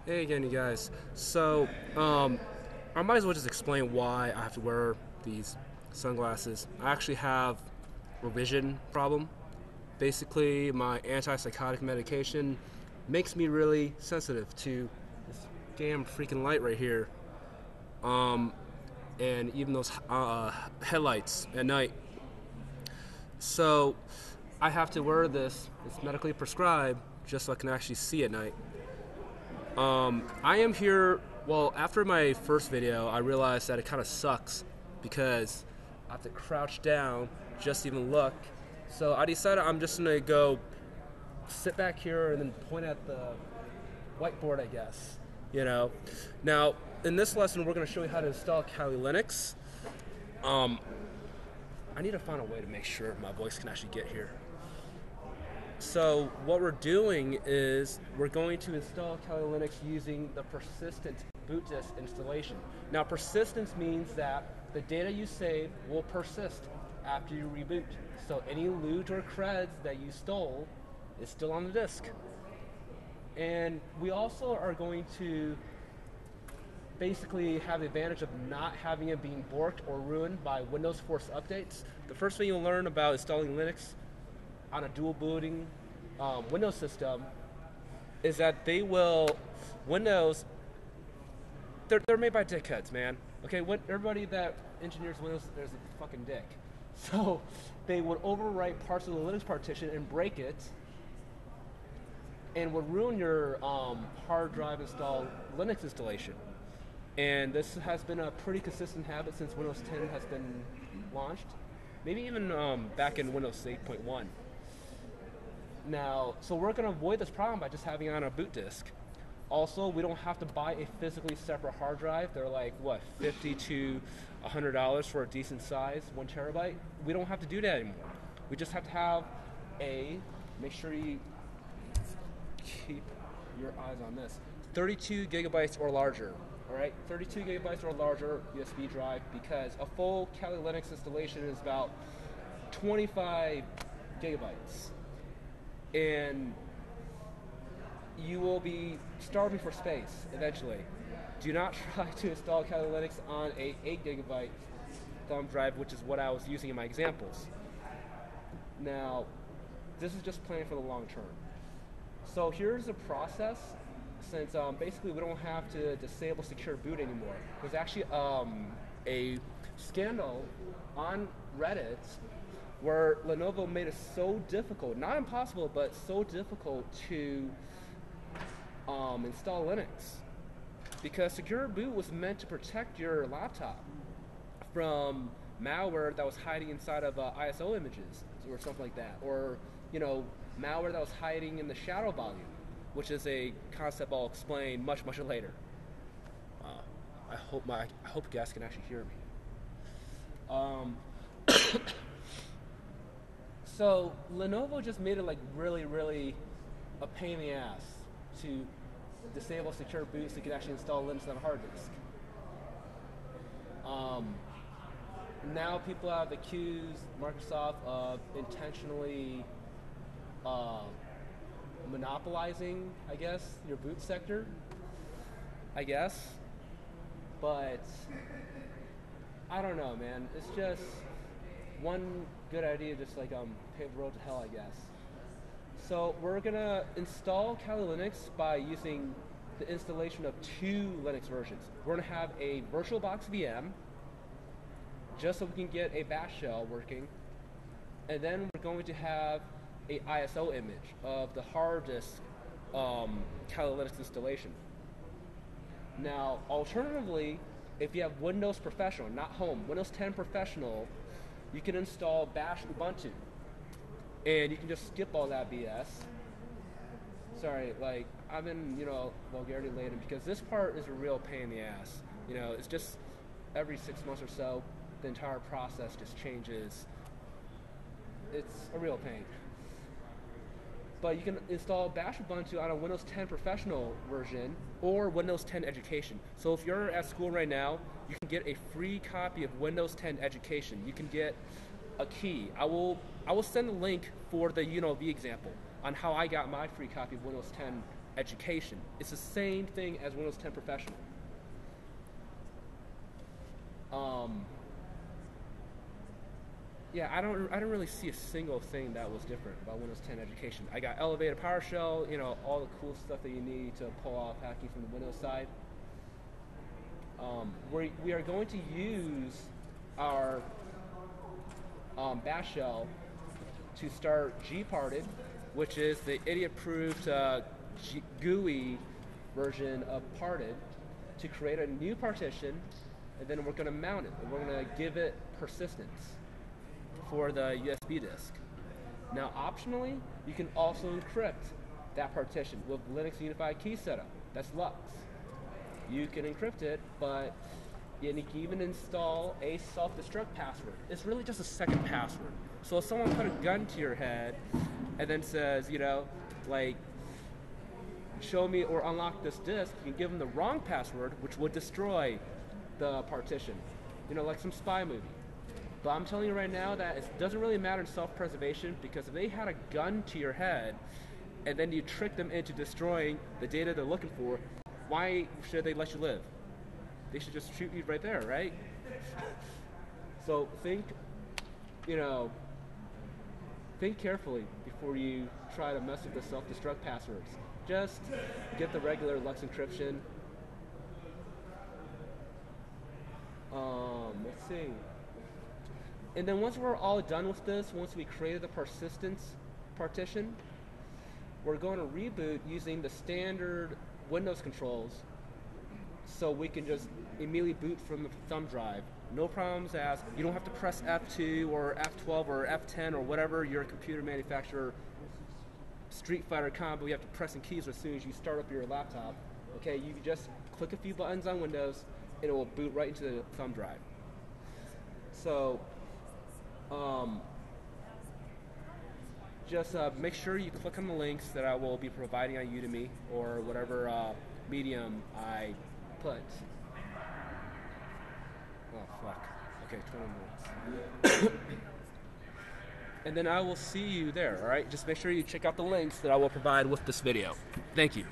Hey again, you guys. So, I might as well just explain why I have to wear these sunglasses. I actually have a vision problem. Basically, my antipsychotic medication makes me really sensitive to this damn freaking light right here. Um, and even those headlights at night. So, I have to wear this. It's medically prescribed just so I can actually see at night. I am here. Well, after my first video, I realized that it kind of sucks because I have to crouch down just to even look. So I decided I'm just gonna go sit back here and then point at the whiteboard, I guess. You know. Now, in this lesson, we're gonna show you how to install Kali Linux. Um, I need to find a way to make sure my voice can actually get here. So what we're doing is we're going to install Kali Linux using the persistent boot disk installation. Now persistence means that the data you save will persist after you reboot. So any loot or creds that you stole is still on the disk. And we also are going to basically have the advantage of not having it being borked or ruined by Windows Force updates. The first thing you'll learn about installing Linux on a dual booting Windows system is that Windows, they're made by dickheads, man. Okay, everybody that engineers Windows, there's a fucking dick. So they would overwrite parts of the Linux partition and break it, and would ruin your hard drive installed Linux installation. And this has been a pretty consistent habit since Windows 10 has been launched. Maybe even back in Windows 8.1. Now, so we're going to avoid this problem by just having it on a boot disk. Also, we don't have to buy a physically separate hard drive. They're like, what, $50 to $100 for a decent size, 1 terabyte? We don't have to do that anymore. We just have to have make sure you keep your eyes on this, 32 gigabytes or larger. All right, 32 gigabytes or larger USB drive, because a full Kali Linux installation is about 25 gigabytes. And you will be starving for space eventually. Do not try to install Kali Linux on a 8 gigabyte thumb drive, which is what I was using in my examples. Now, this is just planning for the long term. So here's the process. Since basically we don't have to disable secure boot anymore. There's actually a scandal on Reddit where Lenovo made it so difficult, not impossible, but so difficult to install Linux. Because secure boot was meant to protect your laptop from malware that was hiding inside of ISO images or something like that. Or, malware that was hiding in the shadow volume, which is a concept I'll explain much later. I hope you guys can actually hear me. So Lenovo just made it like really a pain in the ass to disable secure boot so you can actually install Linux on a hard disk. Now people have accused Microsoft of intentionally monopolizing, I guess, your boot sector, I guess. But I don't know, man. It's just one good idea, just like pave the road to hell, I guess. So we're gonna install Kali Linux by using the installation of 2 Linux versions. We're gonna have a VirtualBox VM, just so we can get a bash shell working, and then we're going to have a ISO image of the hard disk Kali Linux installation. Now, alternatively, if you have Windows Professional, not Home, Windows 10 Professional, you can install Bash Ubuntu, and you can just skip all that BS. Sorry, like I've been, vulgarity laden because this part is a real pain in the ass. It's just every 6 months or so, the entire process just changes. It's a real pain. But you can install Bash Ubuntu on a Windows 10 Professional version or Windows 10 Education. So if you're at school right now, you can get a free copy of Windows 10 Education. You can get a key. I will send the link for the UNLV example on how I got my free copy of Windows 10 Education. It's the same thing as Windows 10 Professional. Yeah, I don't really see a single thing that was different about Windows 10 Education. I got elevated PowerShell, you know, all the cool stuff that you need to pull off hacking from the Windows side. We are going to use our bash shell to start gparted, which is the idiot-proof GUI version of parted, to create a new partition, and then we're going to mount it, and we're going to give it persistence for the USB disk. Now, optionally, you can also encrypt that partition with Linux Unified Key Setup. That's Lux. You can encrypt it, but you can even install a self-destruct password. It's really just a second password. So if someone put a gun to your head and then says, you know, like, show me or unlock this disk, you can give them the wrong password, which would destroy the partition. You know, like some spy movie. But I'm telling you right now that it doesn't really matter in self-preservation, because if they had a gun to your head and then you trick them into destroying the data they're looking for, why should they let you live? They should just shoot you right there, right? So think carefully before you try to mess with the self-destruct passwords. Just get the regular Lux encryption. Let's see. And then once we're all done with this, once we created the persistence partition, we're going to reboot using the standard Windows controls, so we can just immediately boot from the thumb drive. No problems asked. You don't have to press F2 or F12 or F10 or whatever your computer manufacturer Street Fighter combo you have to press in keys as soon as you start up your laptop. Okay, you just click a few buttons on Windows, and it will boot right into the thumb drive. So, just make sure you click on the links that I will be providing on Udemy or whatever medium I put. Oh, fuck. Okay, 20 minutes. And then I will see you there, all right? Just make sure you check out the links that I will provide with this video. Thank you.